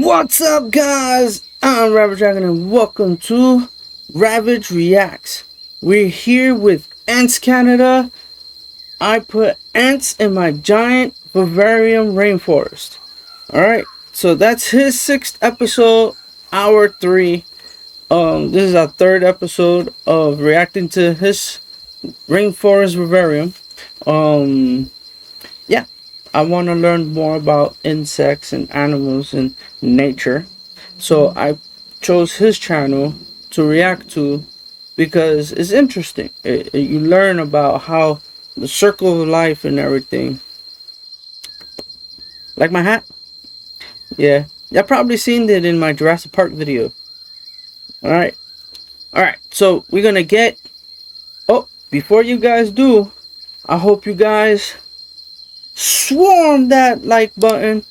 What's up, guys? I'm Ravagedragon and welcome to Ravage Reacts. We're here with Antscanada. I put ants in my giant Vivarium Rainforest. Alright, so that's his 6th episode, hour 3. This is our 3rd episode of reacting to his Rainforest Vivarium. Yeah, I want to learn more about insects and animals and nature. So I chose his channel to react to because it's interesting. You learn about how the circle of life and everything. Like my hat? Yeah, y'all probably seen it in my Jurassic Park video. Alright, so we're gonna get... Oh, before you guys do, I hope you guys swarm that like button,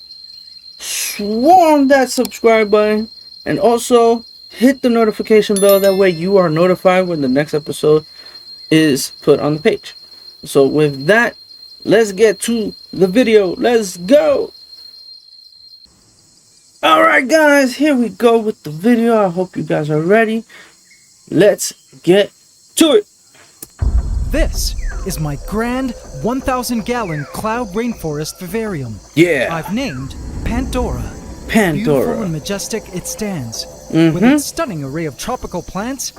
swarm that subscribe button, and also hit the notification bell. That way you are notified when the next episode is put on the page. So with that, let's get to the video. Let's go. Alright guys, here we go with the video. I hope you guys are ready. Let's get to it. This is my grand 1,000-gallon cloud rainforest vivarium. Yeah. I've named Pandora. Pandora. Beautiful and majestic it stands, with its stunning array of tropical plants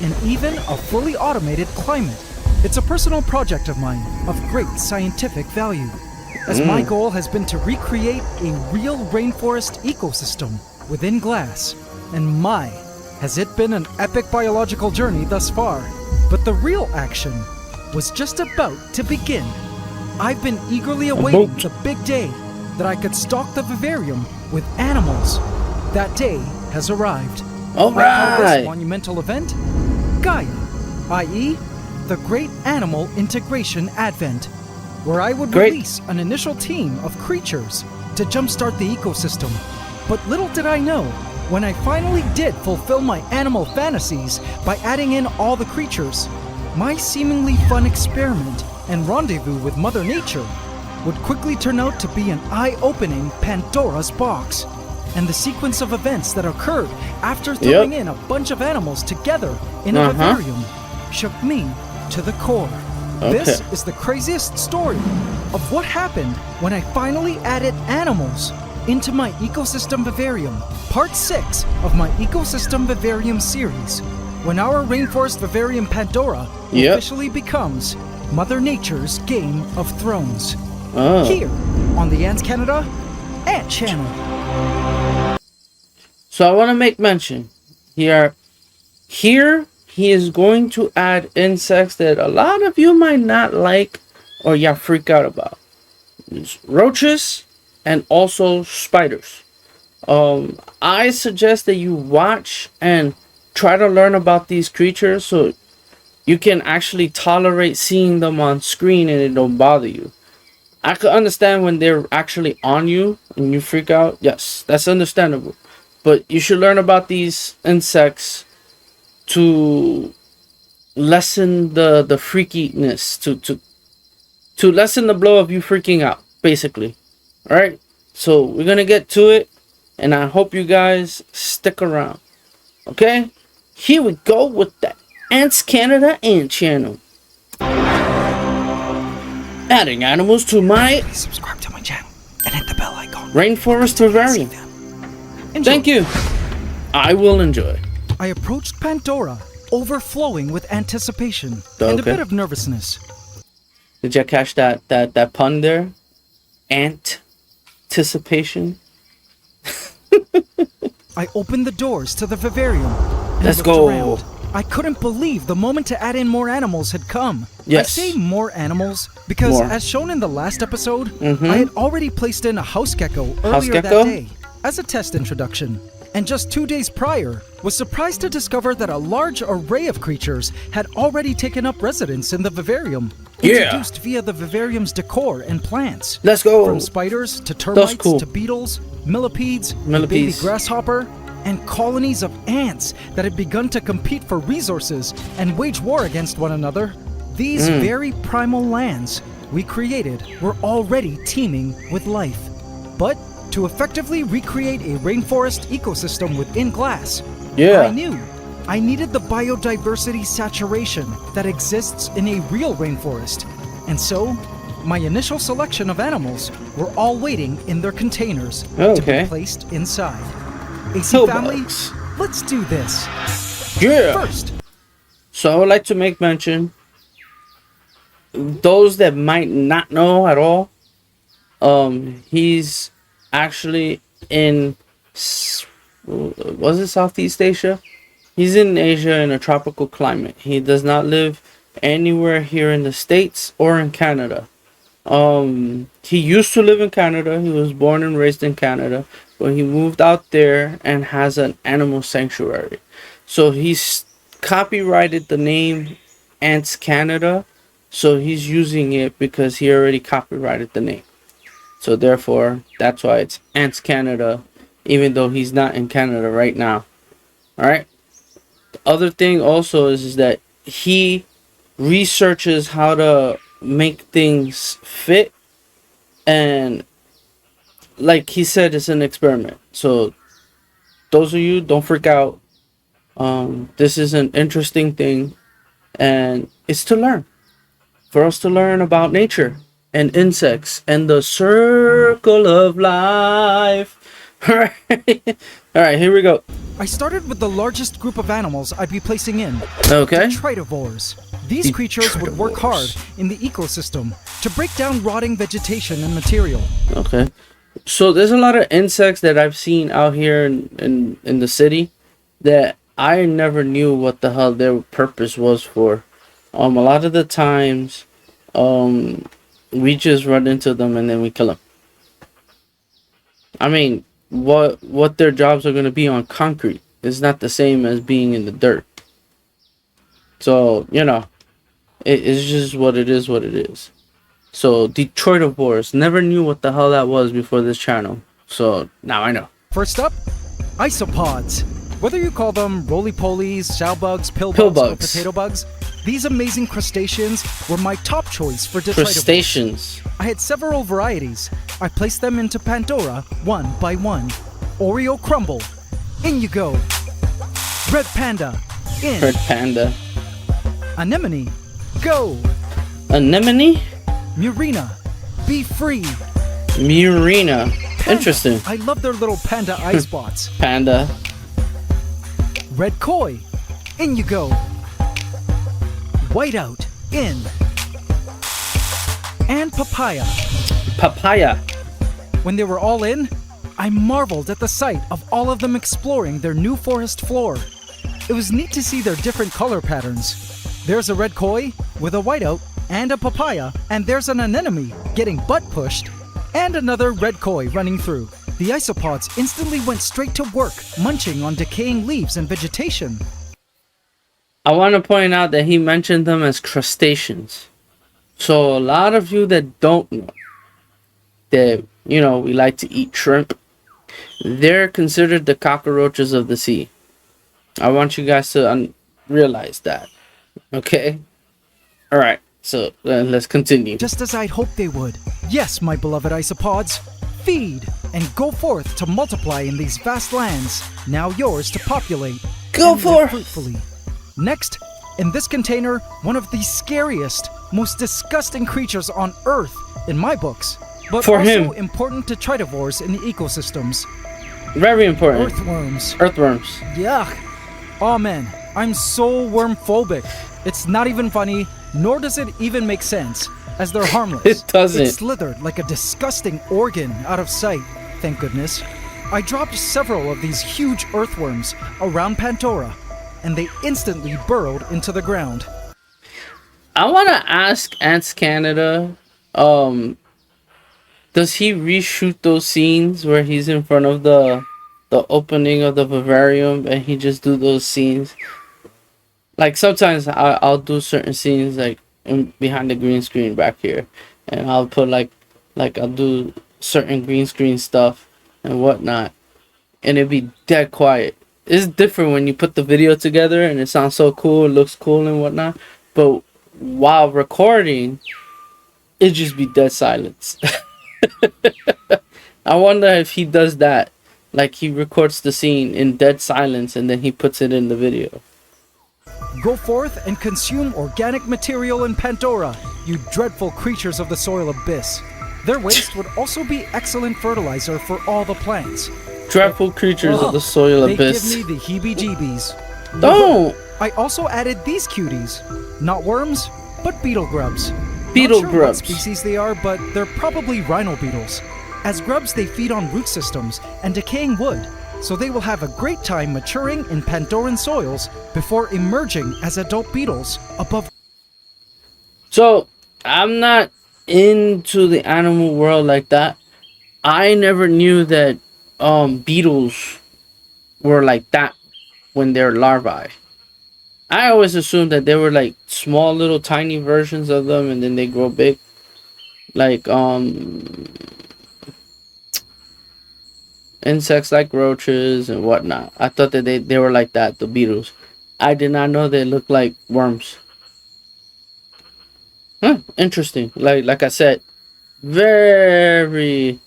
and even a fully automated climate. It's a personal project of mine of great scientific value, as my goal has been to recreate a real rainforest ecosystem within glass. And my, has it been an epic biological journey thus far. But the real action was just about to begin. I've been eagerly awaiting the big day that I could stalk the vivarium with animals. That day has arrived. All I call this right. monumental event Gaia, i.e. the Great Animal Integration Advent, where I would release an initial team of creatures to jumpstart the ecosystem. But little did I know, when I finally did fulfill my animal fantasies by adding in all the creatures, my seemingly fun experiment and rendezvous with Mother Nature would quickly turn out to be an eye-opening Pandora's box. And the sequence of events that occurred after throwing in a bunch of animals together in a vivarium shook me to the core. This is the craziest story of what happened when I finally added animals into my Ecosystem Vivarium, Part 6 of my Ecosystem Vivarium series, when our Rainforest Vivarium Pandora officially becomes Mother Nature's Game of Thrones. Here on the Antscanada Ant Channel. So I want to make mention here he is going to add insects that a lot of you might not like or y'all freak out about. It's roaches and also spiders. I suggest that you watch and try to learn about these creatures so you can actually tolerate seeing them on screen and it don't bother you. I could understand when they're actually on you and you freak out. Yes, that's understandable. But you should learn about these insects to lessen the freakiness, to lessen the blow of you freaking out, basically. Alright, so we're gonna get to it, and I hope you guys stick around. Okay, here we go with the Antscanada Ant Channel. Adding animals to my... Subscribe to my channel and hit the bell icon. Rainforest Vivarium. Thank you. I will enjoy. I approached Pandora, overflowing with anticipation and a bit of nervousness. Did you catch that pun there? Anticipation. I opened the doors to the vivarium and Let's looked go. around. I couldn't believe the moment to add in more animals had come. Yes. I say more animals because, as shown in the last episode, I had already placed in a house gecko earlier that day as a test introduction. And just 2 days prior, was surprised to discover that a large array of creatures had already taken up residence in the vivarium, introduced via the vivarium's decor and plants. Let's go. From spiders to termites to beetles, millipedes, baby grasshopper, and colonies of ants that had begun to compete for resources and wage war against one another. These very primal lands we created were already teeming with life. But to effectively recreate a rainforest ecosystem within glass, Yeah. I knew I needed the biodiversity saturation that exists in a real rainforest. And so, my initial selection of animals were all waiting in their containers to Okay. be placed inside. AC family, Pillbox. let's do this. Yeah. First, So I would like to make mention, those that might not know at all, he's actually in, was it Southeast Asia? He's in Asia in a tropical climate. He does not live anywhere here in the States or in Canada. He used to live in Canada. He was born and raised in Canada, but he moved out there and has an animal sanctuary. So he's copyrighted the name Antscanada. So he's using it because he already copyrighted the name. So therefore, that's why it's Antscanada, even though he's not in Canada right now. All right. The other thing also is that he researches how to make things fit, and like he said, it's an experiment. So those of you, don't freak out. This is an interesting thing, and it's to learn, for us to learn about nature and insects and the circle of life. All right. All right, here we go. I started with the largest group of animals I'd be placing in. Okay. Detritivores. These creatures would work hard in the ecosystem to break down rotting vegetation and material. Okay. So there's a lot of insects that I've seen out here in the city that I never knew what the hell their purpose was for. A lot of the times, we just run into them and then we kill them. I mean, what their jobs are gonna be on concrete is not the same as being in the dirt. So it's just what it is. What it is. So Detroitivores, never knew what the hell that was before this channel. So now I know. First up, isopods. Whether you call them roly-polies, shellbugs, pillbugs, or Pillbugs. potato bugs, these amazing crustaceans were my top choice for detritivores. Crustaceans. I had several varieties. I placed them into Pandora one by one. Oreo crumble. In you go. Red panda. In. Red panda. Anemone. Go. Anemone. Murina. Be free. Murina. Panda. Interesting. I love their little panda eye spots. Panda. Red koi. In you go. Whiteout. In. And papaya. Papaya. When they were all in, I marveled at the sight of all of them exploring their new forest floor. It was neat to see their different color patterns. There's a red koi with a whiteout and a papaya, and there's an anemone getting butt pushed, and another red koi running through. The isopods instantly went straight to work, munching on decaying leaves and vegetation. I want to point out that he mentioned them as crustaceans. So a lot of you that don't know that, we like to eat shrimp, they're considered the cockroaches of the sea. I want you guys to realize that. Okay? All right. So let's continue. Just as I'd hoped they would. Yes, my beloved isopods. Feed and go forth to multiply in these vast lands, now yours to populate. Go and live forth! fruitfully. Next, in this container, one of the scariest, most disgusting creatures on Earth, in my books, but For also him. important detritivores in the ecosystems. Very important. Earthworms. Earthworms. Yuck. Oh man, I'm so worm-phobic. It's not even funny, nor does it even make sense, as they're harmless. It doesn't. It slithered like a disgusting organ out of sight, thank goodness. I dropped several of these huge earthworms around Pandora, and they instantly burrowed into the ground. I want to ask Antscanada, does he reshoot those scenes where he's in front of the opening of the Vivarium and he just do those scenes? Like sometimes I'll do certain scenes like behind the green screen back here, and I'll put like I'll do certain green screen stuff and whatnot, and it'd be dead quiet. It's different when you put the video together and it sounds so cool, it looks cool and whatnot, but while recording, it just be dead silence. I wonder if he does that. Like he records the scene in dead silence and then he puts it in the video. Go forth and consume organic material in Pandora, you dreadful creatures of the soil abyss. Their waste would also be excellent fertilizer for all the plants. Dreadful creatures of the soil abyss. They give me the heebie-jeebies. Don't! I also added these cuties. Not worms, but beetle grubs. Beetle Not sure grubs. what species they are, but they're probably rhino beetles. As grubs, they feed on root systems and decaying wood, so they will have a great time maturing in Pandoran soils before emerging as adult beetles above. So, I'm not into the animal world like that. I never knew that beetles were like that when they're larvae. I always assumed that they were like small little tiny versions of them and then they grow big. Like insects like roaches and whatnot. I thought that they were like that, the beetles. I did not know they looked like worms. Huh, interesting. Like I said, very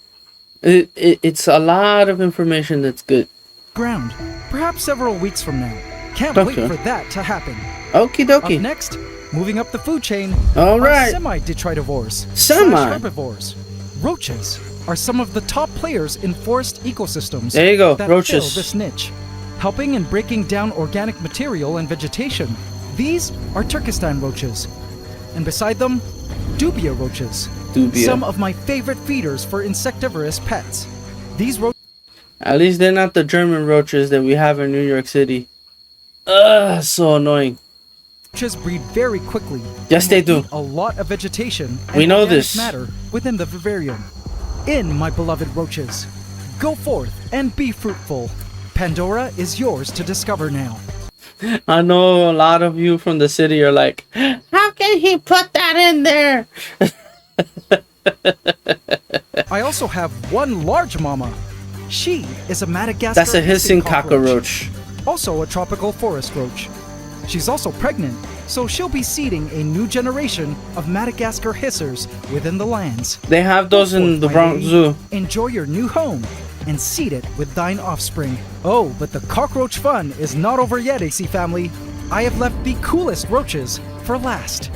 it's a lot of information that's good. Ground, perhaps several weeks from now. Can't wait for that to happen. Okie dokie. Up next, moving up the food chain, all right. Semi-detritivores, Semi-herbivores. Roaches are some of the top players in forest ecosystems. There you go, that roaches. fill this niche, helping in breaking down organic material and vegetation. These are Turkestan roaches, and beside them, dubia roaches. Dubia. Some of my favorite feeders for insectivorous pets. These roaches. At least they're not the German roaches that we have in New York City. Ugh, so annoying. Roaches breed very quickly. Yes, they do. A lot of vegetation and we know organic this. matter within the vivarium. In, my beloved roaches, go forth and be fruitful. Pandora is yours to discover now. I know a lot of you from the city are like, how can he put that in there? I also have one large mama. She is a Madagascar. That's a hissing cockroach. Also a tropical forest roach. She's also pregnant, so she'll be seeding a new generation of Madagascar hissers within the lands. They have those in the Bronx Zoo. Enjoy your new home and seed it with thine offspring. Oh, but the cockroach fun is not over yet, AC family. I have left the coolest roaches for last.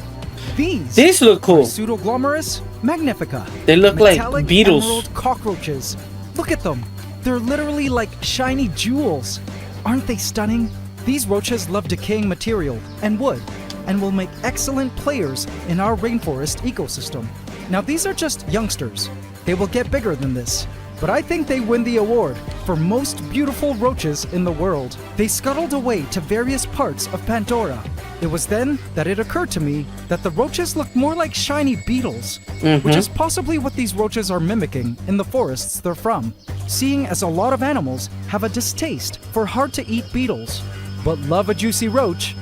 These look cool. Pseudoglomerus magnifica. They look Metallic like beetles. Emerald cockroaches. Look at them. They're literally like shiny jewels. Aren't they stunning? These roaches love decaying material and wood and will make excellent players in our rainforest ecosystem. Now these are just youngsters. They will get bigger than this, but I think they win the award for most beautiful roaches in the world. They scuttled away to various parts of Pandora. It was then that it occurred to me that the roaches look more like shiny beetles, which is possibly what these roaches are mimicking in the forests they're from, seeing as a lot of animals have a distaste for hard-to-eat beetles, but love a juicy roach.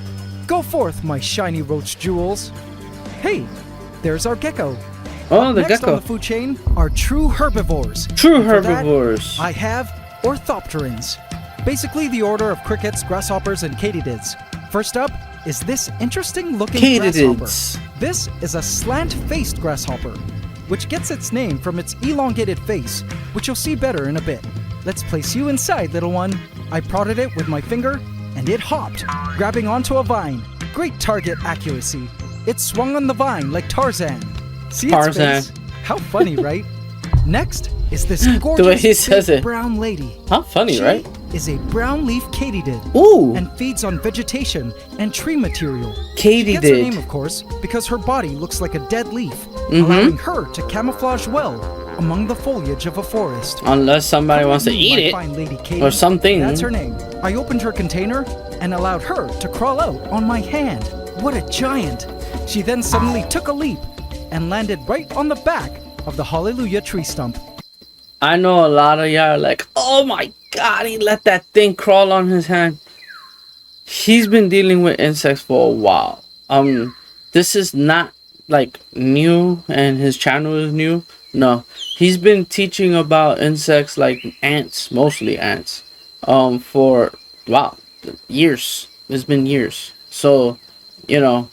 Go forth, my shiny roach jewels. Hey, there's our gecko. Oh, the Next gecko. on the food chain are true herbivores. True And for that, herbivores. I have orthopterans, basically the order of crickets, grasshoppers, and katydids. First up is this interesting looking grasshopper. Katydids. This is a slant-faced grasshopper, which gets its name from its elongated face, which you'll see better in a bit. Let's place you inside, little one. I prodded it with my finger, and it hopped, grabbing onto a vine. Great target accuracy. It swung on the vine like Tarzan. See its Tarzan. face? How funny, right? Next is this The way gorgeous he says big it. brown lady. How funny, She right? is a brown leaf katydid. Ooh. And feeds on vegetation and tree material. She gets her name, Katydid. of course, because her body looks like a dead leaf, allowing her to camouflage well among the foliage of a forest. Unless somebody Come wants to with me, eat my it. fine Lady Katy. or something. That's her name. I opened her container and allowed her to crawl out on my hand. What a giant! She then suddenly took a leap and landed right on the back of the Hallelujah tree stump. I know a lot of y'all are like, oh my god, he let that thing crawl on his hand. He's been dealing with insects for a while. This is not like new and his channel is new. No, he's been teaching about insects like ants, mostly ants, for wow, years. It's been years. So, you know,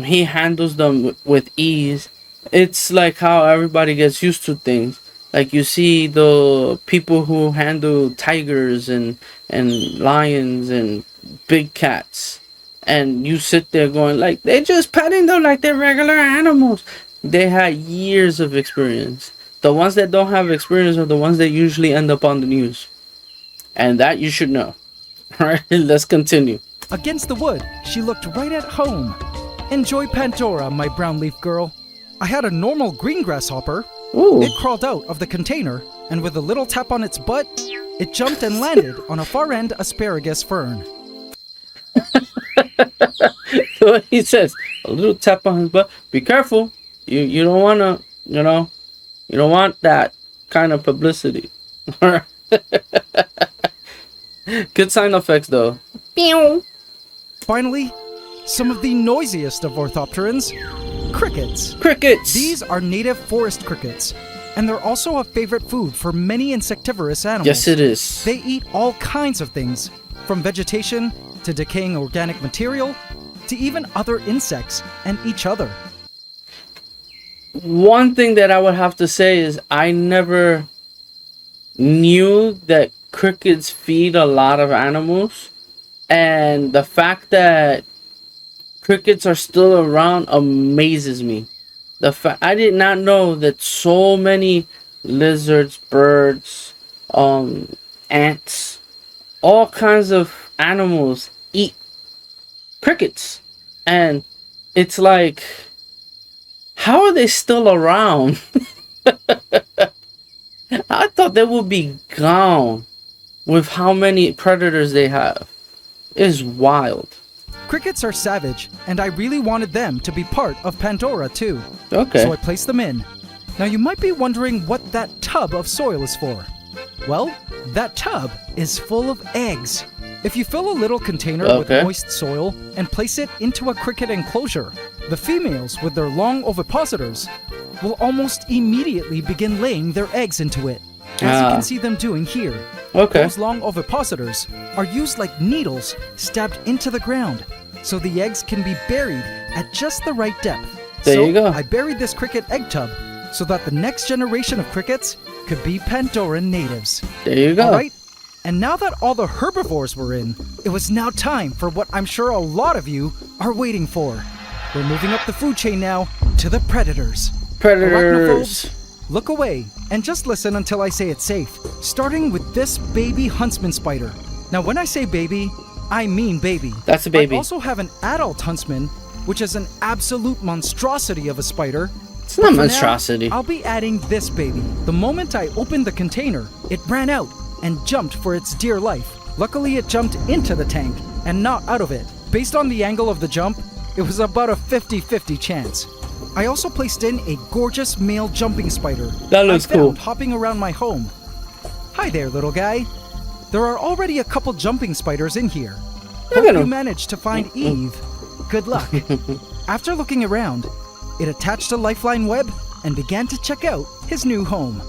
he handles them with ease. It's like how everybody gets used to things. Like you see the people who handle tigers and lions and big cats, and you sit there going like they're just petting them like they're regular animals. They had years of experience. The ones that don't have experience are the ones that usually end up on the news, and that you should know. All right, let's continue. Against the wood, she looked right at home. Enjoy Pandora, my brown leaf girl. I had a normal green grasshopper. Ooh. It crawled out of the container, and with a little tap on its butt, it jumped and landed on a far-end asparagus fern. So he says, a little tap on his butt. Be careful. You don't want to, you don't want that kind of publicity. Good sound effects, though. Pew. Finally, some of the noisiest of orthopterans, crickets. Crickets. These are native forest crickets, and they're also a favorite food for many insectivorous animals. Yes, it is. They eat all kinds of things, from vegetation to decaying organic material to even other insects and each other. One thing that I would have to say is I never knew that crickets feed a lot of animals, and the fact that crickets are still around amazes me. I did not know that so many lizards, birds, ants, all kinds of animals eat crickets, and it's like, how are they still around? I thought they would be gone with how many predators they have. It's wild. Crickets are savage, and I really wanted them to be part of Pandora too. Okay. So I placed them in. Now you might be wondering what that tub of soil is for. Well, that tub is full of eggs. If you fill a little container with moist soil and place it into a cricket enclosure, the females with their long ovipositors will almost immediately begin laying their eggs into it, as you can see them doing here. Okay. Those long ovipositors are used like needles stabbed into the ground, so the eggs can be buried at just the right depth. There you go. I buried this cricket egg tub so that the next generation of crickets could be Pandoran natives. There you go. All right. And now that all the herbivores were in, it was now time for what I'm sure a lot of you are waiting for. We're moving up the food chain now to the predators. Predators. Arachnophobes, look away and just listen until I say it's safe, starting with this baby huntsman spider. Now when I say baby, I mean baby. That's a baby. I also have an adult huntsman, which is an absolute monstrosity of a spider. It's not monstrosity. Now, I'll be adding this baby. The moment I opened the container, it ran out and jumped for its dear life. Luckily, it jumped into the tank and not out of it. Based on the angle of the jump, it was about a 50-50 chance. I also placed in a gorgeous male jumping spider That looks I found cool. hopping around my home. Hi there, little guy. There are already a couple jumping spiders in here. Hope you managed to find Eve. Good luck. After looking around, it attached a lifeline web and began to check out his new home.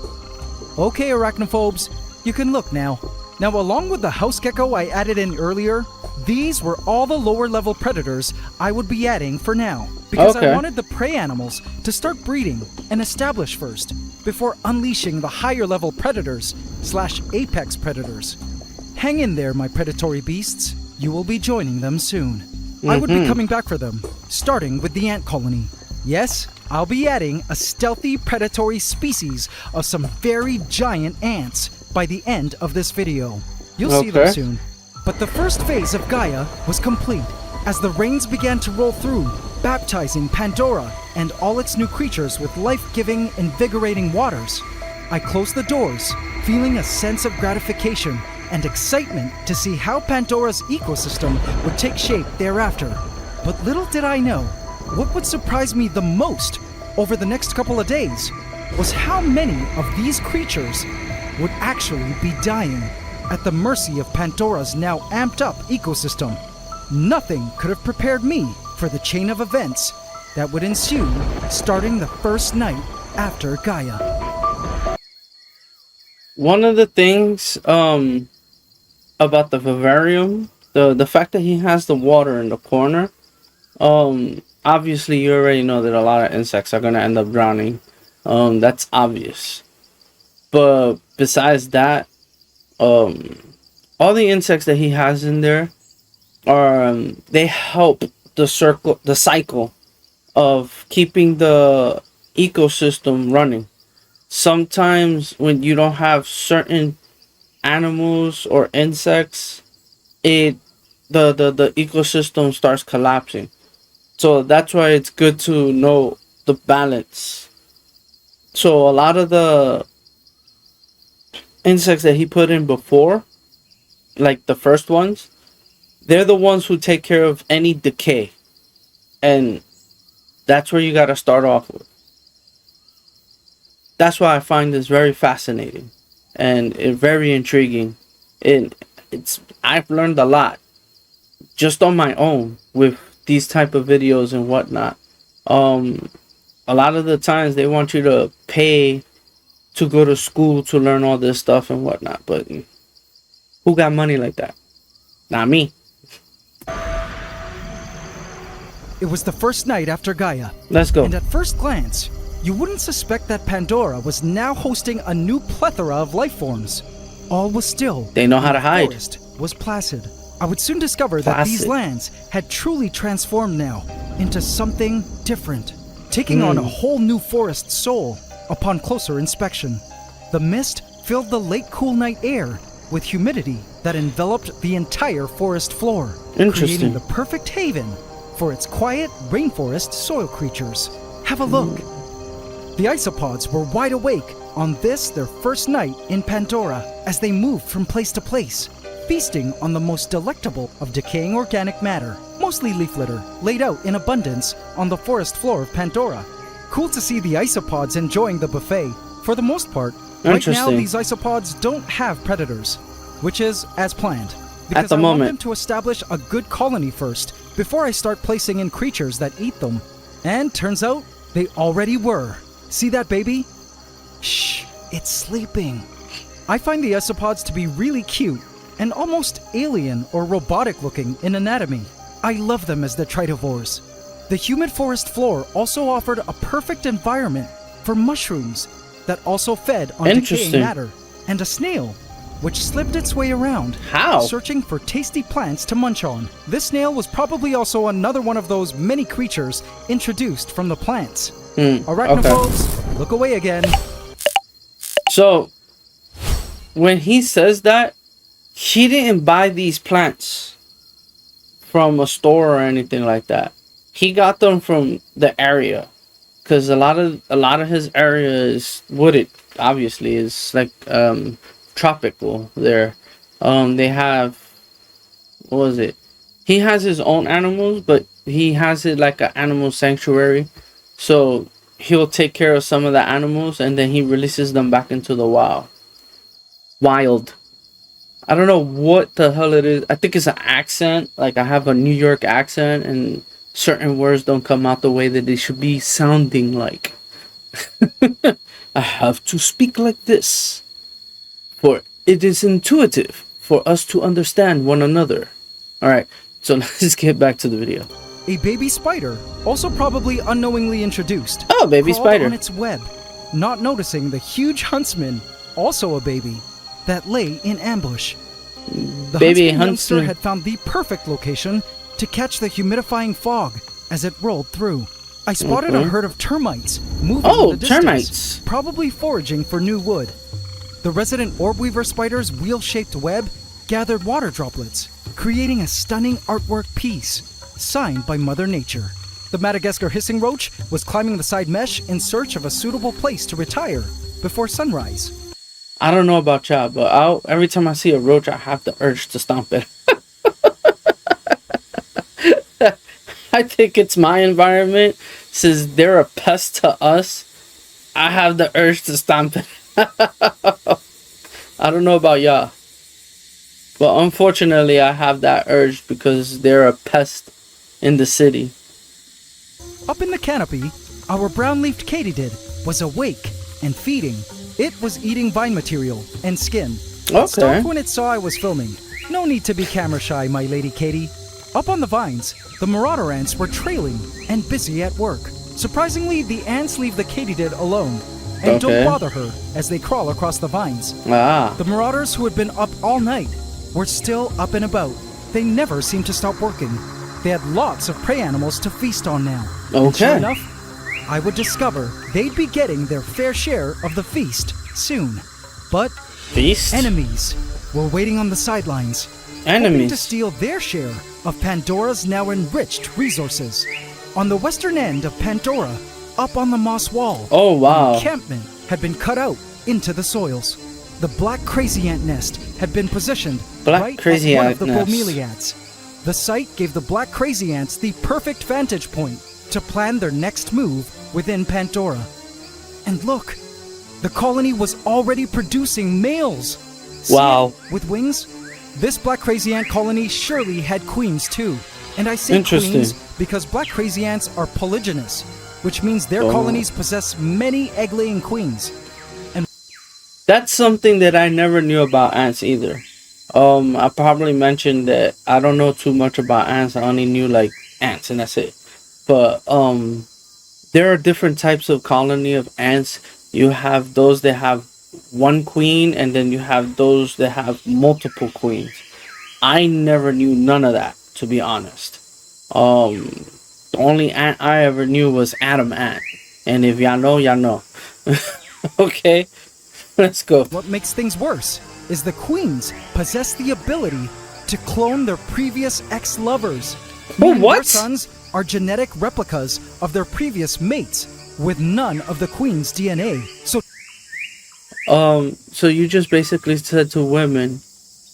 Okay, arachnophobes, you can look now. Now, along with the house gecko I added in earlier, these were all the lower level predators I would be adding for now. Because I wanted the prey animals to start breeding and establish first, before unleashing the higher level predators / apex predators. Hang in there, my predatory beasts. You will be joining them soon. I would be coming back for them, starting with the ant colony. Yes, I'll be adding a stealthy predatory species of some very giant ants by the end of this video. You'll see them soon. But the first phase of Gaia was complete, as the rains began to roll through, baptizing Pandora and all its new creatures with life-giving, invigorating waters. I closed the doors, feeling a sense of gratification and excitement to see how Pandora's ecosystem would take shape thereafter. But little did I know, what would surprise me the most over the next couple of days was how many of these creatures would actually be dying at the mercy of Pandora's now amped up ecosystem. Nothing could have prepared me for the chain of events that would ensue starting the first night after Gaia. One of the things about the vivarium, the fact that he has the water in the corner, obviously you already know that a lot of insects are going to end up drowning. That's obvious. But besides that, all the insects that he has in there are they help the cycle of keeping the ecosystem running. Sometimes when you don't have certain animals or insects, it the ecosystem starts collapsing. So that's why it's good to know the balance. So a lot of the insects that he put in before, like the first ones, they're the ones who take care of any decay. And that's where you got to start off with. That's why I find this very fascinating and very intriguing. I've learned a lot just on my own with these type of videos and whatnot. A lot of the times they want you to pay to go to school to learn all this stuff and whatnot, but who got money like that? Not me. It was the first night after Gaia. Let's go. And at first glance, you wouldn't suspect that Pandora was now hosting a new plethora of life forms. All was still. They know how to hide. The forest was placid. I would soon discover that these lands had truly transformed now into something different, taking on a whole new forest soul upon closer inspection. The mist filled the late cool night air with humidity that enveloped the entire forest floor, creating the perfect haven for its quiet rainforest soil creatures. Have a look. The isopods were wide awake on this, their first night in Pandora, as they moved from place to place, feasting on the most delectable of decaying organic matter, mostly leaf litter, laid out in abundance on the forest floor of Pandora. Cool to see the isopods enjoying the buffet. For the most part, right now these isopods don't have predators, which is as planned. Because at the I moment, want them to establish a good colony first, before I start placing in creatures that eat them. And turns out, they already were. See that baby? Shh, it's sleeping. I find the isopods to be really cute and almost alien or robotic looking in anatomy. I love them as the tritovores. The humid forest floor also offered a perfect environment for mushrooms that also fed on decaying matter, and a snail which slipped its way around, searching for tasty plants to munch on. This snail was probably also another one of those many creatures introduced from the plants. Arachnophobes, look away again. So, when he says that, he didn't buy these plants from a store or anything like that. He got them from the area, because a lot of his area is wooded. Obviously, is like tropical there. They have, what was it? He has his own animals, but he has it like an animal sanctuary. So he'll take care of some of the animals and then he releases them back into the wild. I don't know what the hell it is. I think it's an accent. Like I have a New York accent and certain words don't come out the way that they should be sounding like. I have to speak like this, for it is intuitive for us to understand one another. Alright, so let's get back to the video. A baby spider, also probably unknowingly introduced, oh, baby spider on its web, not noticing the huge huntsman, also a baby, that lay in ambush. The baby huntsman had found the perfect location to catch the humidifying fog as it rolled through. I spotted a herd of termites moving in the distance, termites, probably foraging for new wood. The resident orb weaver spider's wheel-shaped web gathered water droplets, creating a stunning artwork piece signed by Mother Nature. The Madagascar hissing roach was climbing the side mesh in search of a suitable place to retire before sunrise. I don't know about y'all, but every time I see a roach, I have the urge to stomp it. I think it's my environment. Since they're a pest to us, I have the urge to stomp it. I don't know about y'all, but unfortunately I have that urge because they're a pest in the city. Up in the canopy, our brown-leafed katydid was awake and feeding. It was eating vine material and skin. It stopped when it saw I was filming. No need to be camera shy, my lady Katie. Up on the vines, the marauder ants were trailing and busy at work. Surprisingly, the ants leave the katydid alone, and don't Okay. bother her as they crawl across the vines. Ah. The marauders who had been up all night were still up and about. They never seemed to stop working. They had lots of prey animals to feast on now. And sure Okay. enough, I would discover they'd be getting their fair share of the feast soon. But Feast? enemies were waiting on the sidelines, hoping to Enemies. steal their share of Pandora's now enriched resources. On the western end of Pandora, up on the moss wall, Oh, wow. an encampment had been cut out into the soils. The black crazy ant nest had been positioned Black right crazy at one ant of the nest. bromeliads. The site gave the black crazy ants the perfect vantage point to plan their next move within Pandora. And look, the colony was already producing males. See Wow. it with wings? This black crazy ant colony surely had queens too. And I say Interesting. queens because black crazy ants are polygynous, which means their colonies possess many egg-laying queens. That's something that I never knew about ants either. I probably mentioned that I don't know too much about ants. I only knew like ants and that's it. But there are different types of colony of ants. You have those that have one queen, and then you have those that have multiple queens. I never knew none of that, to be honest. The only ant I ever knew was Adam ant, and if y'all know, y'all know. Okay, let's go. What makes things worse is the queens possess the ability to clone their previous ex-lovers. Meaning what? Their sons are genetic replicas of their previous mates, with none of the queen's DNA. So you just basically said to women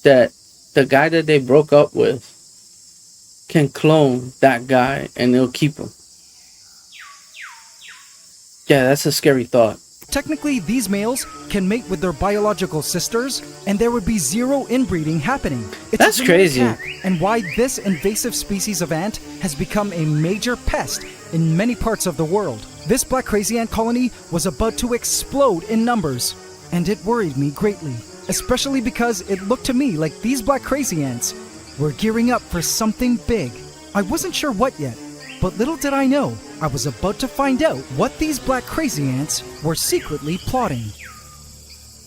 that the guy that they broke up with can clone that guy and they'll keep him. Yeah, that's a scary thought. Technically, these males can mate with their biological sisters, and there would be zero inbreeding happening. It's That's a genetic crazy. hack, and why this invasive species of ant has become a major pest in many parts of the world. This black crazy ant colony was about to explode in numbers, and it worried me greatly, especially because it looked to me like these black crazy ants were gearing up for something big. I wasn't sure what yet, but little did I know, I was about to find out what these black crazy ants were secretly plotting.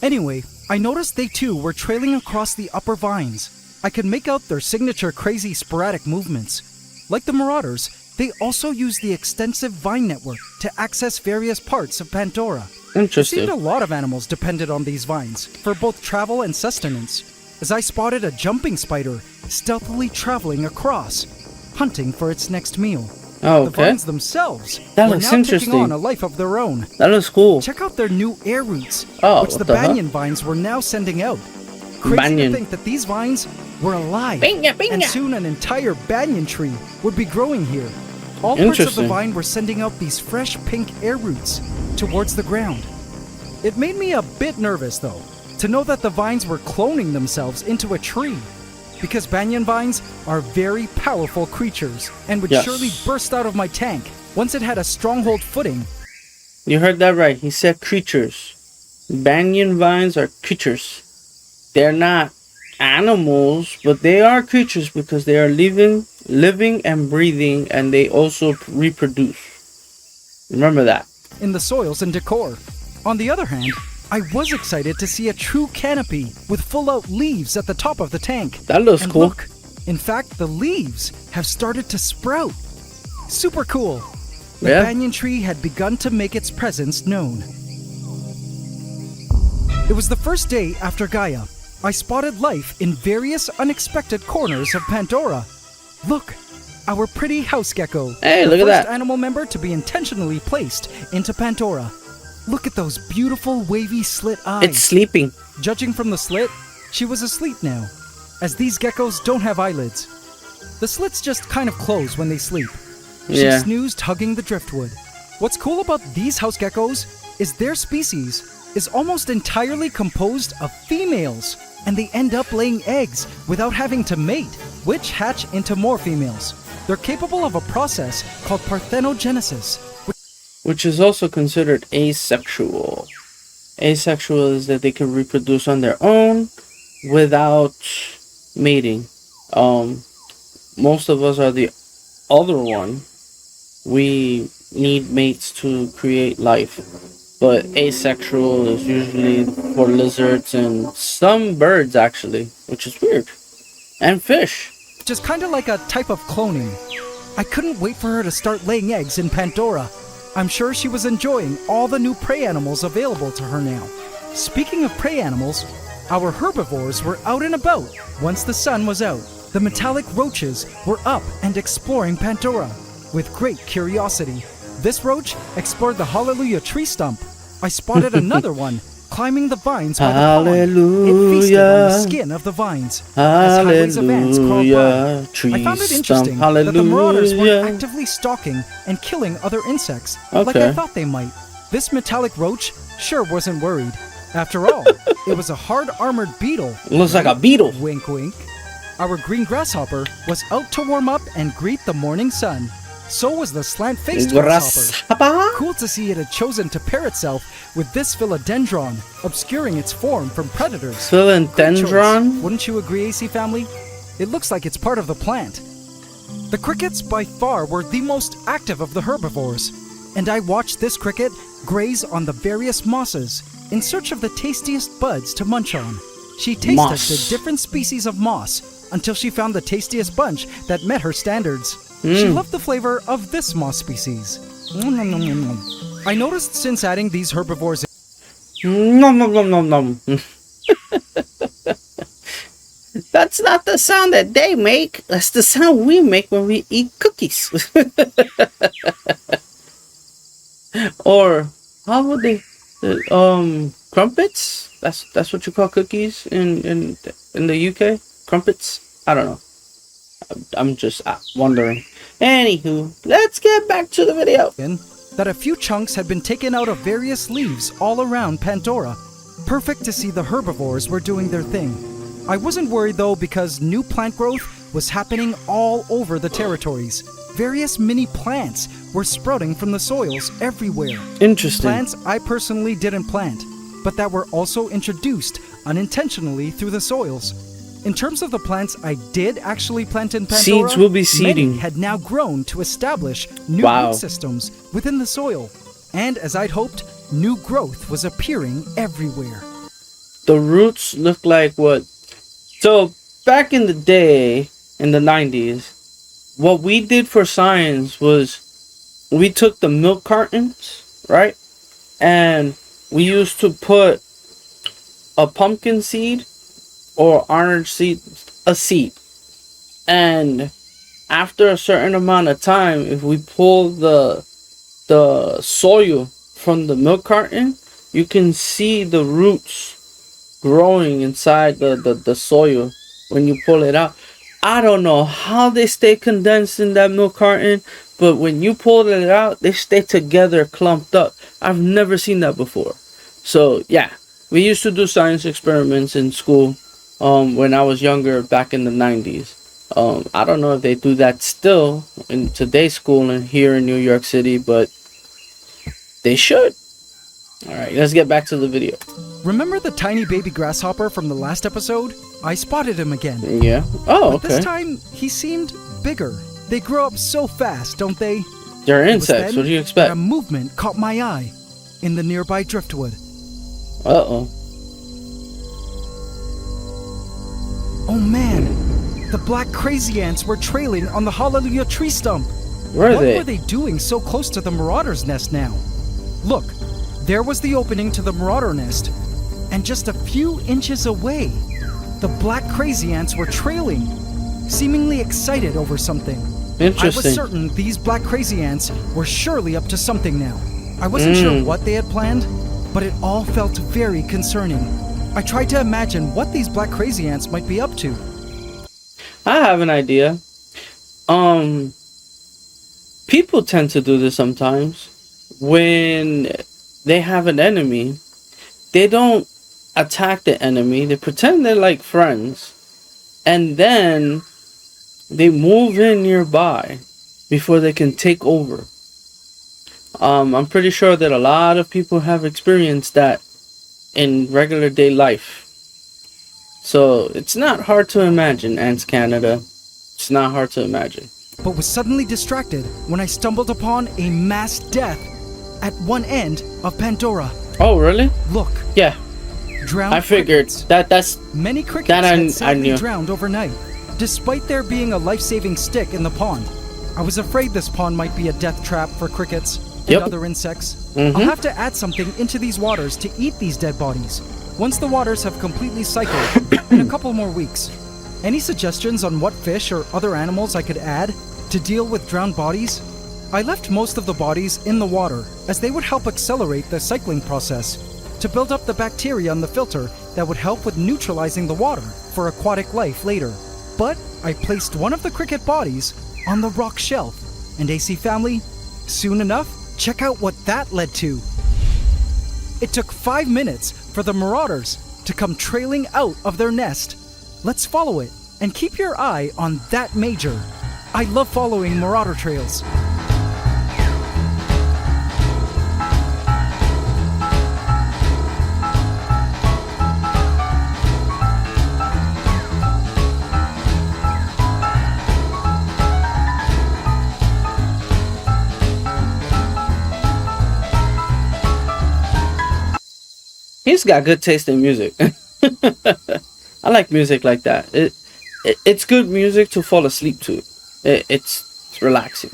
Anyway, I noticed they too were trailing across the upper vines. I could make out their signature crazy sporadic movements. Like the marauders, they also use the extensive vine network to access various parts of Pandora. It Interesting. seemed a lot of animals depended on these vines for both travel and sustenance, as I spotted a jumping spider stealthily traveling across, hunting for its next meal. Oh, The okay. vines themselves That were looks now taking interesting. on a life of their own. That looks cool. Check out their new air roots, Oh, which the what the hell? banyan vines were now sending out. Crazy Banyan. to think that these vines were alive, Banya, banya. and soon an entire banyan tree would be growing here. All parts of the Interesting. vine were sending out these fresh pink air roots towards the ground. It made me a bit nervous, though, to know that the vines were cloning themselves into a tree, because banyan vines are very powerful creatures and would Yes. surely burst out of my tank once it had a stronghold footing. You heard that right. He said creatures. Banyan vines are creatures. They're not animals, but they are creatures because they are living and breathing, and they also reproduce. Remember that. In the soils and decor. On the other hand, I was excited to see a true canopy with full-out leaves at the top of the tank. That looks And cool. look, in fact, the leaves have started to sprout. Super cool. The Yeah. banyan tree had begun to make its presence known. It was the first day after Gaia. I spotted life in various unexpected corners of Pandora. Look, our pretty house gecko. Hey, the look at first that. animal member to be intentionally placed into Pandora. Look at those beautiful wavy slit eyes. It's sleeping. Judging from the slit, she was asleep now, as these geckos don't have eyelids. The slits just kind of close when they sleep. She Yeah. snoozed hugging the driftwood. What's cool about these house geckos is their species is almost entirely composed of females, and they end up laying eggs without having to mate, which hatch into more females. They're capable of a process called parthenogenesis, Which is also considered asexual. Asexual is that they can reproduce on their own without mating. Most of us are the other one. We need mates to create life. but asexual is usually for lizards and some birds actually, which is weird, and fish. Just kind of like a type of cloning. I couldn't wait for her to start laying eggs in Pandora. I'm sure she was enjoying all the new prey animals available to her now. Speaking of prey animals, our herbivores were out and about once the sun was out. The metallic roaches were up and exploring Pandora with great curiosity. This roach explored the Hallelujah tree stump. I spotted another one climbing the vines by the pond. It feasted on the skin of the vines as highways of ants crawled by. I found it interesting that the marauders weren't actively stalking and killing other insects like I thought they might. This metallic roach sure wasn't worried. After all, it was a hard-armored beetle. Looks like a beetle. Wink, wink. Our green grasshopper was out to warm up and greet the morning sun. So was the slant-faced grasshopper. Cool to see it had chosen to pair itself with this philodendron, obscuring its form from predators. Philodendron? Wouldn't you agree, AC family? It looks like it's part of the plant. The crickets by far were the most active of the herbivores, and I watched this cricket graze on the various mosses in search of the tastiest buds to munch on. She tasted the different species of moss until she found the tastiest bunch that met her standards. She loved the flavor of this moss species. I noticed since adding these herbivores... Nom nom nom nom nom. That's not the sound that they make. That's the sound we make when we eat cookies. Or how would they... crumpets? That's what you call cookies in the UK? Crumpets? I don't know. I'm just wondering. Anywho, let's get back to the video. That a few chunks had been taken out of various leaves all around Pandora. Perfect to see the herbivores were doing their thing. I wasn't worried though because new plant growth was happening all over the territories. Various mini plants were sprouting from the soils everywhere. Interesting. Plants I personally didn't plant, but that were also introduced unintentionally through the soils. In terms of the plants I did actually plant in Pandora, seeds will be seeding. Many had now grown to establish new root systems within the soil. And as I'd hoped, new growth was appearing everywhere. The roots look like what? So, back in the day, in the 90s, what we did for science was we took the milk cartons, right? And we used to put a pumpkin seed or orange seed, a seed. And after a certain amount of time, if we pull the soil from the milk carton, you can see the roots growing inside the soil when you pull it out. I don't know how they stay condensed in that milk carton, but when you pull it out, they stay together, clumped up. I've never seen that before. So yeah, we used to do science experiments in school when I was younger, back in the 90s. I don't know if they do that still in today's school and here in New York City, but they should. Alright, let's get back to the video. Remember the tiny baby grasshopper from the last episode? I spotted him again. Yeah. Oh, okay. But this time, he seemed bigger. They grow up so fast, don't they? They're insects. What do you expect? A movement caught my eye in the nearby driftwood. Uh-oh. Oh man, the black crazy ants were trailing on the Hallelujah tree stump. Where are they? What were they doing so close to the marauder's nest now? Look, there was the opening to the marauder nest, and just a few inches away, the black crazy ants were trailing, seemingly excited over something. Interesting. I was certain these black crazy ants were surely up to something now. I wasn't sure what they had planned, but it all felt very concerning. I tried to imagine what these black crazy ants might be up to. I have an idea. People tend to do this sometimes. When they have an enemy, they don't attack the enemy. They pretend they're like friends. And then they move in nearby before they can take over. I'm pretty sure that a lot of people have experienced that in regular day life. So it's not hard to imagine, Antscanada. It's not hard to imagine. But was suddenly distracted when I stumbled upon a mass death. at one end of Pandora. Oh, really? Look, Yeah. drowned I figured crickets. that's Many crickets that I had sadly knew. drowned overnight, despite there being a life-saving stick in the pond. I was afraid this pond might be a death trap for crickets and Yep. other insects. I'll have to add something into these waters to eat these dead bodies once the waters have completely cycled in a couple more weeks. Any suggestions on what fish or other animals I could add to deal with drowned bodies? I left most of the bodies in the water as they would help accelerate the cycling process to build up the bacteria on the filter that would help with neutralizing the water for aquatic life later. But I placed one of the cricket bodies on the rock shelf, and AC family, soon enough, check out what that led to. It took 5 minutes for the marauders to come trailing out of their nest. Let's follow it and keep your eye on that major. I love following marauder trails. He's got good taste in music. I like music like that. It's good music to fall asleep to. It's relaxing.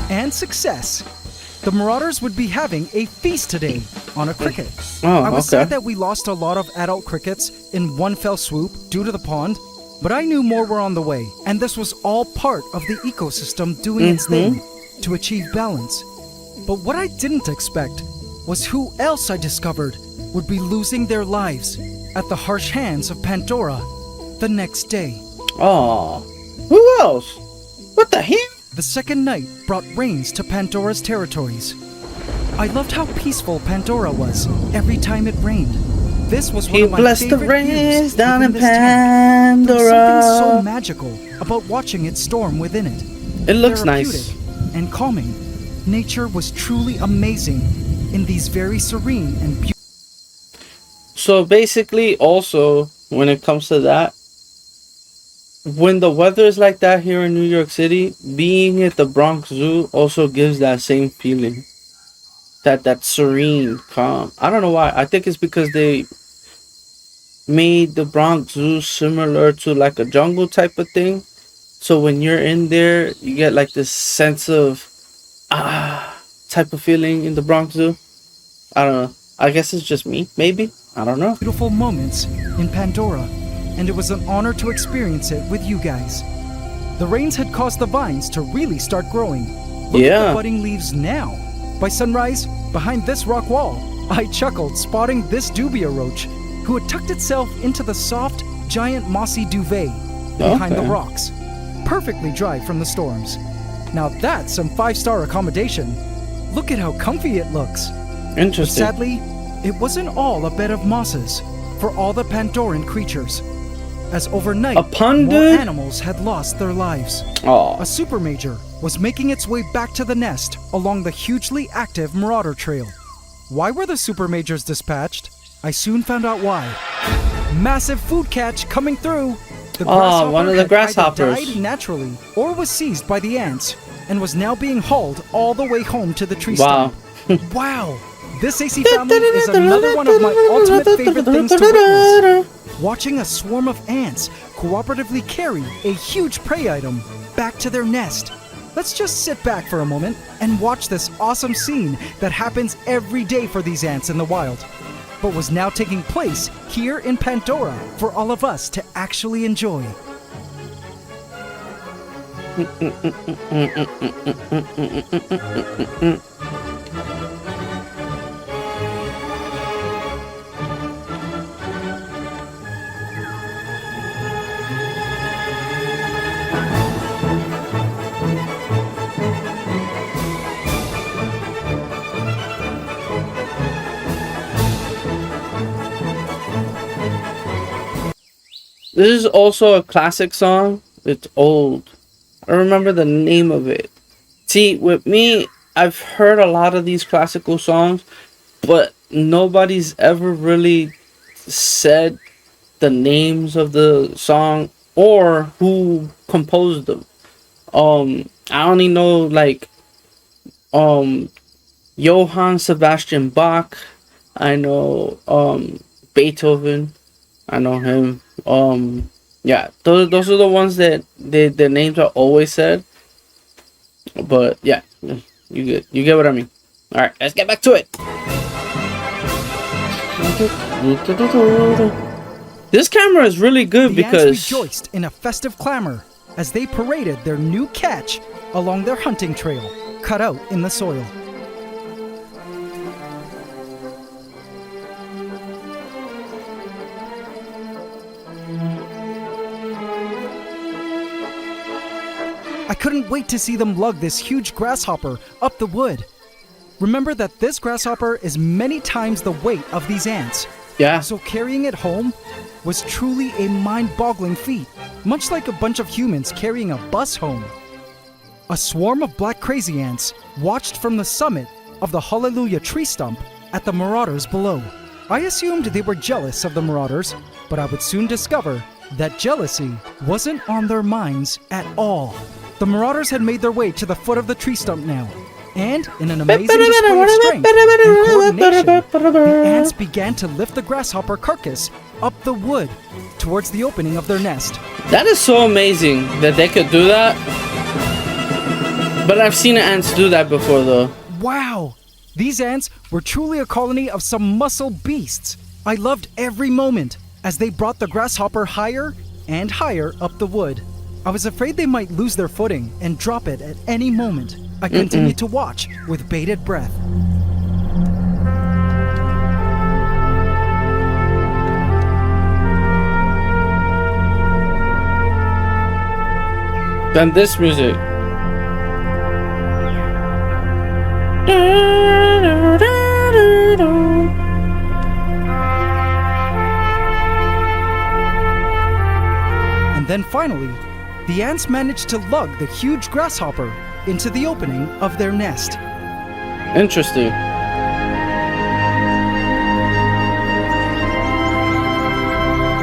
And success. The marauders would be having a feast today on a cricket. Oh, I was okay. sad that we lost a lot of adult crickets in one fell swoop due to the pond, but I knew more were on the way, and this was all part of the ecosystem doing its thing to achieve balance. But what I didn't expect was who else I discovered would be losing their lives at the harsh hands of Pandora the next day. Oh, who else? What the hell? The second night brought rains to Pandora's territories. I loved how peaceful Pandora was every time it rained. This was one He of my blessed the favorite rains views down within in this tank. There was something so Pandora. magical about watching it storm within it. It looks Therapeutic nice. and calming. Nature was truly amazing in these very serene and beautiful. So basically, also, when it comes to that, when the weather is like that here in New York City, being at the Bronx Zoo also gives that same feeling. That serene, calm. I don't know why. I think it's because they made the Bronx Zoo similar to like a jungle type of thing. So when you're in there, you get like this sense of type of feeling in the Bronx Zoo. I don't know. I guess it's just me, maybe. I don't know. Beautiful moments in Pandora, and it was an honor to experience it with you guys. The rains had caused the vines to really start growing. Look at the budding leaves now. By sunrise, behind this rock wall, I chuckled spotting this dubia roach, who had tucked itself into the soft, giant mossy duvet behind the rocks, perfectly dry from the storms. Now that's some 5-star accommodation. Look at how comfy it looks. Interesting. Sadly, it wasn't all a bed of mosses for all the Pandoran creatures, as overnight, A pond, more dude? animals had lost their lives. Oh, A super major was making its way back to the nest along the hugely active marauder trail. Why were the super majors dispatched? I soon found out why. Massive food catch coming through. The grasshopper one of the had grasshoppers. either died naturally or was seized by the ants and was now being hauled all the way home to the tree wow. stump. Wow! This AC family is another one of my ultimate favorite things to witness. Watching a swarm of ants cooperatively carry a huge prey item back to their nest. Let's just sit back for a moment and watch this awesome scene that happens every day for these ants in the wild, but was now taking place here in Pandora for all of us to actually enjoy. This is also a classic song. It's old. I don't remember the name of it. See, with me, I've heard a lot of these classical songs, but nobody's ever really said the names of the song or who composed them. I only know like Johann Sebastian Bach. I know Beethoven. I know him. Yeah, those are the ones that the names are always said. But yeah, you get what I mean. All right, let's get back to it. This camera is really good the because ants rejoiced in a festive clamor as they paraded their new catch along their hunting trail, cut out in the soil. I couldn't wait to see them lug this huge grasshopper up the wood. Remember that this grasshopper is many times the weight of these ants. yeah, So carrying it home was truly a mind-boggling feat, much like a bunch of humans carrying a bus home. A swarm of black crazy ants watched from the summit of the Hallelujah tree stump at the marauders below. I assumed they were jealous of the marauders, but I would soon discover that jealousy wasn't on their minds at all. The marauders had made their way to the foot of the tree stump now, and in an amazing display of strength and coordination, the ants began to lift the grasshopper carcass up the wood towards the opening of their nest. that is so amazing that they could do that. But I've seen ants do that before, though. Wow! These ants were truly a colony of some muscle beasts. I loved every moment as they brought the grasshopper higher and higher up the wood. I was afraid they might lose their footing and drop it at any moment. I continued to watch with bated breath. Then this music. And then finally, the ants managed to lug the huge grasshopper into the opening of their nest. Interesting.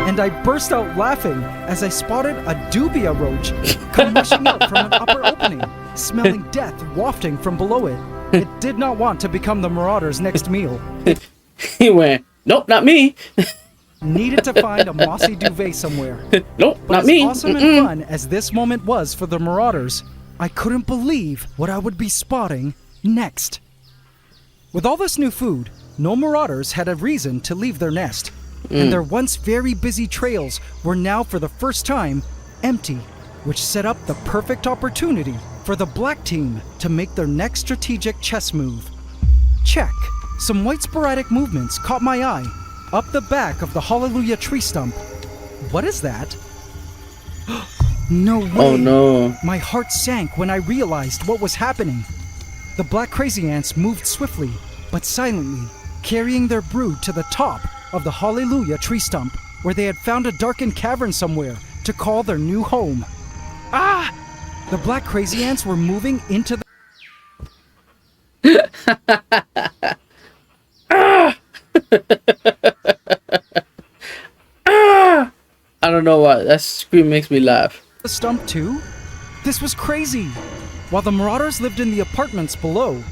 And I burst out laughing as I spotted a dubia roach come rushing out from an upper opening, smelling death wafting from below it. It did not want to become the marauders' next meal. He went, nope, not me. Needed to find a mossy duvet somewhere. Nope, But not as me. awesome and fun as this moment was for the marauders, I couldn't believe what I would be spotting next. With all this new food, no marauders had a reason to leave their nest, and their once very busy trails were now for the first time empty, which set up the perfect opportunity for the black team to make their next strategic chess move. Check. Some white sporadic movements caught my eye up the back of the Hallelujah tree stump. What is that? No way. Oh no. My heart sank when I realized what was happening. The black crazy ants moved swiftly, but silently, carrying their brood to the top of the Hallelujah tree stump, where they had found a darkened cavern somewhere to call their new home. Ah! The black crazy ants were moving into the... I don't know why. That scream makes me laugh. the stump too? This was crazy. While the marauders lived in the apartments below,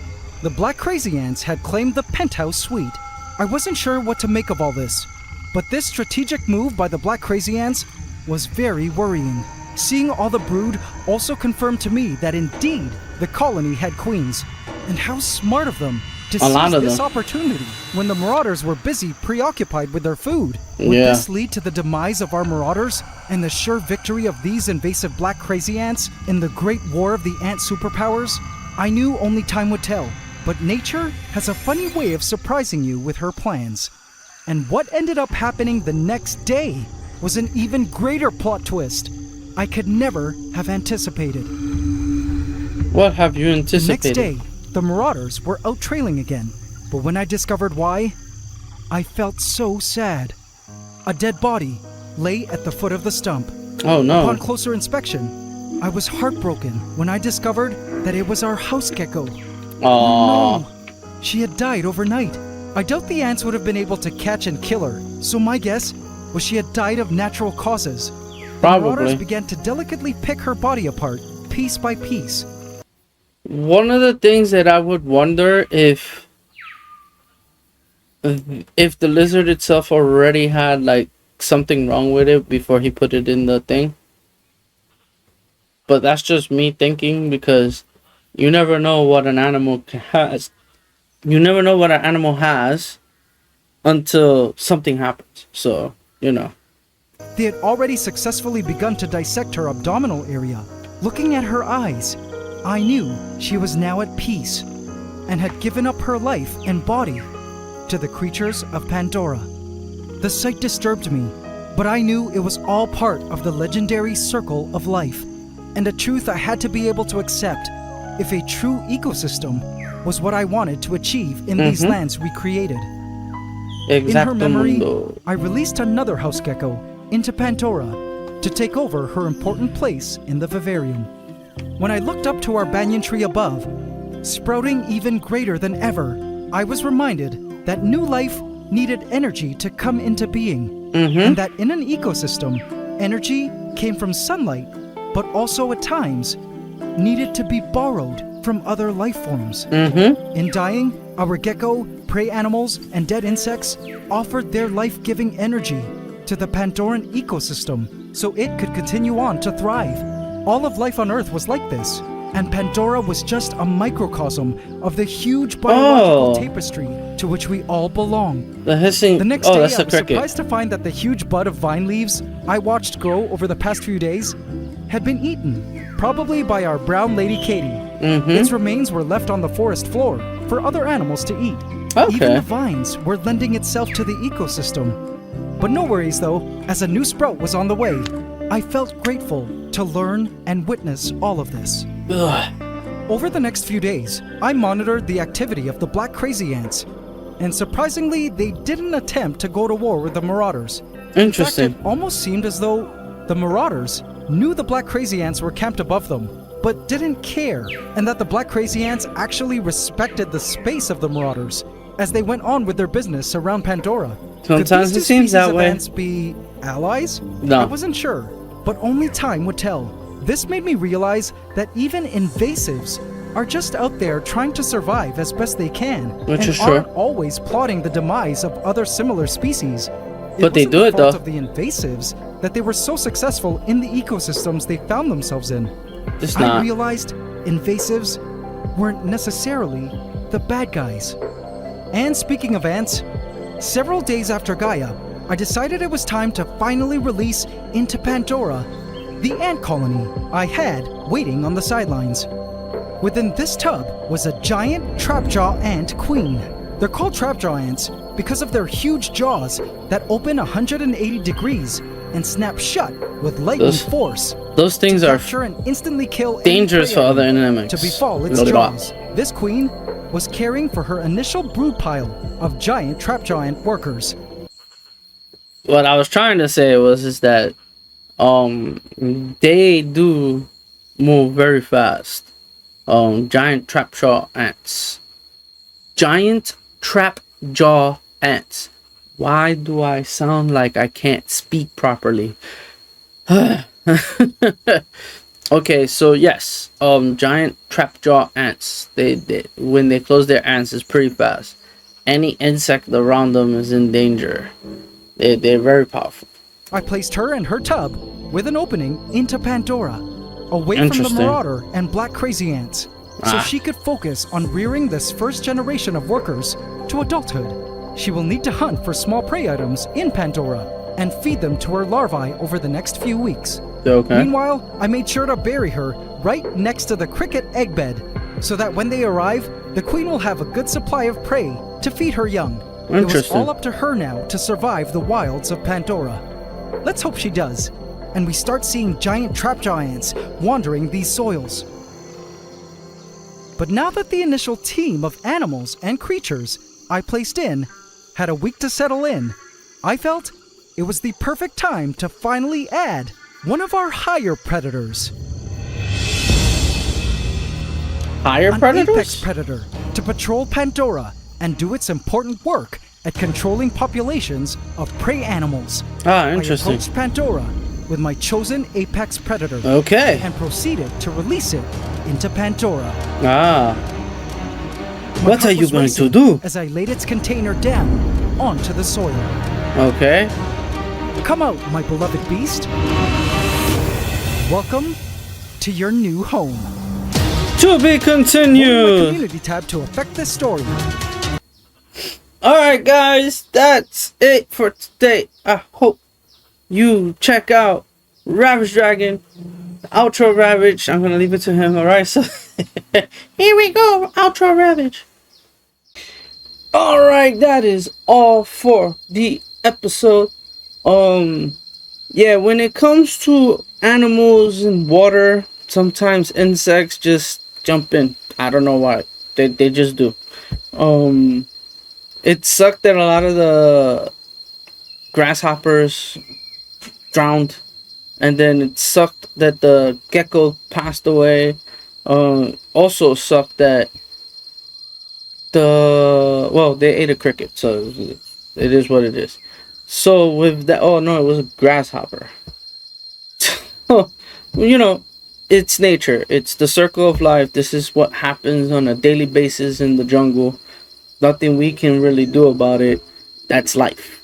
the black crazy ants had claimed the penthouse suite. I wasn't sure what to make of all this, but this strategic move by the black crazy ants was very worrying. Seeing all the brood also confirmed to me that indeed the colony had queens, and how smart of them to seize this opportunity when the marauders were busy preoccupied with their food. Would this lead to the demise of our marauders and the sure victory of these invasive black crazy ants in the great war of the ant superpowers? I knew only time would tell, but nature has a funny way of surprising you with her plans. And what ended up happening the next day was an even greater plot twist I could never have anticipated. What have you anticipated? The next day, the marauders were out trailing again, but when I discovered why, I felt so sad. A dead body lay at the foot of the stump. Oh no. Upon closer inspection, I was heartbroken when I discovered that it was our house gecko. Aww. Oh no! She had died overnight. I doubt the ants would have been able to catch and kill her, so my guess was she had died of natural causes. Probably. The marauders began to delicately pick her body apart, piece by piece. One of the things that I would wonder if the lizard itself already had like something wrong with it before he put it in the thing. But that's just me thinking, because you never know what an animal has. You never know what an animal has until something happens. So, you know. They had already successfully begun to dissect her abdominal area. Looking at her eyes, I knew she was now at peace and had given up her life and body to the creatures of Pandora. The sight disturbed me, but I knew it was all part of the legendary circle of life, and a truth I had to be able to accept if a true ecosystem was what I wanted to achieve in these lands we created. In her memory, I released another house gecko into Pandora to take over her important place in the Vivarium. When I looked up to our banyan tree above, sprouting even greater than ever, I was reminded that new life needed energy to come into being, and that in an ecosystem, energy came from sunlight, but also at times needed to be borrowed from other life forms. In dying, our gecko, prey animals, and dead insects offered their life-giving energy to the Pandoran ecosystem so it could continue on to thrive. All of life on Earth was like this, and Pandora was just a microcosm of the huge biological tapestry to which we all belong. The hissing. The next day, that's I a was cricket. surprised to find that the huge bud of vine leaves I watched grow over the past few days had been eaten, probably by our brown lady Katie. Its remains were left on the forest floor for other animals to eat. Even the vines were lending itself to the ecosystem. But no worries though, as a new sprout was on the way. I felt grateful to learn and witness all of this. Over the next few days, I monitored the activity of the black crazy ants, and surprisingly, they didn't attempt to go to war with the marauders. Interesting. In fact, it almost seemed as though the marauders knew the black crazy ants were camped above them, but didn't care, and that the black crazy ants actually respected the space of the marauders as they went on with their business around Pandora. Sometimes it seems that way. Could these two species of ants be allies? No. I wasn't sure, but only time would tell. This made me realize that even invasives are just out there trying to survive as best they can, which and is true. aren't always plotting the demise of other similar species. But they do it though. It wasn't the fault of the invasives that they were so successful in the ecosystems they found themselves in. I realized invasives weren't necessarily the bad guys. And speaking of ants, several days after Gaia, I decided it was time to finally release into Pandora the ant colony I had waiting on the sidelines. Within this tub was a giant trapjaw ant queen. They're called trapjaw ants because of their huge jaws that open 180 degrees and snap shut with lightning force. Those things are capture and instantly kill dangerous for other enemies. To befall its jaws. This queen was caring for her initial brood pile of giant trapjaw ant workers. What I was trying to say is that they do move very fast. Giant trapjaw ants. Giant trapjaw ants. Why do I sound like I can't speak properly? Okay, so yes, giant trapjaw ants. They when they close their ants, it's pretty fast. Any insect around them is in danger. They're very powerful. I placed her and her tub with an opening into Pandora, away from the marauder and black crazy ants, so she could focus on rearing this first generation of workers to adulthood. She will need to hunt for small prey items in Pandora and feed them to her larvae over the next few weeks. Okay. Meanwhile, I made sure to bury her right next to the cricket egg bed, so that when they arrive, the queen will have a good supply of prey to feed her young. It was all up to her now to survive the wilds of Pandora. Let's hope she does, and we start seeing giant trapjaw ants wandering these soils. But now that the initial team of animals and creatures I placed in had a week to settle in, I felt it was the perfect time to finally add one of our higher predators. Higher An predators? apex predator to patrol Pandora and do its important work at controlling populations of prey animals. Ah, interesting. I approached Pandora with my chosen apex predator. Okay. And proceeded to release it into Pandora. Ah. My What are heart you was going to racing do? as I laid its container down onto the soil. Okay. Come out, my beloved beast. Welcome to your new home. To be Go to my continued. community tab to affect this story. Alright, guys, that's it for today. I hope you check out Ravagedragon, Outro Ravage. I'm gonna leave it to him, alright? So, here we go, Outro Ravage. Alright, that is all for the episode. Yeah, when it comes to animals and water, sometimes insects just jump in. I don't know why. They just do. It sucked that a lot of the grasshoppers drowned, and then it sucked that the gecko passed away. Also sucked that they ate a cricket, so it is what it is. So with that, oh no, it was a grasshopper. You know, it's nature. It's the circle of life. This is what happens on a daily basis in the jungle. Nothing we can really do about it. That's life.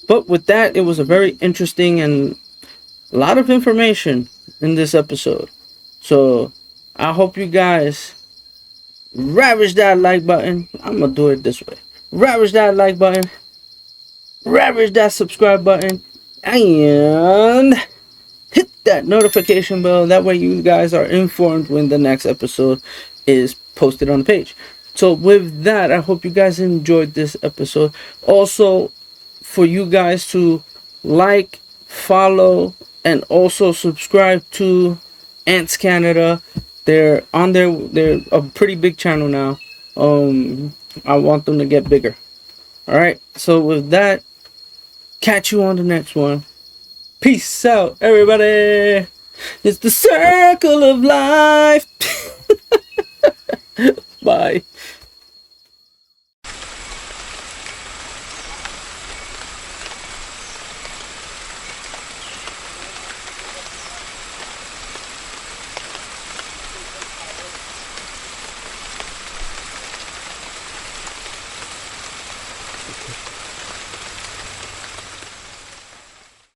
But with that, it was a very interesting and a lot of information in this episode. So I hope you guys ravage that like button. I'm gonna do it this way. Ravage that like button. Ravage that subscribe button. And hit that notification bell. That way you guys are informed when the next episode is posted on the page. So with that, I hope you guys enjoyed this episode. Also, for you guys to like, follow, and also subscribe to Antscanada. They're on there. They're a pretty big channel now. I want them to get bigger. Alright, so with that, catch you on the next one. Peace out, everybody. It's the circle of life. Bye.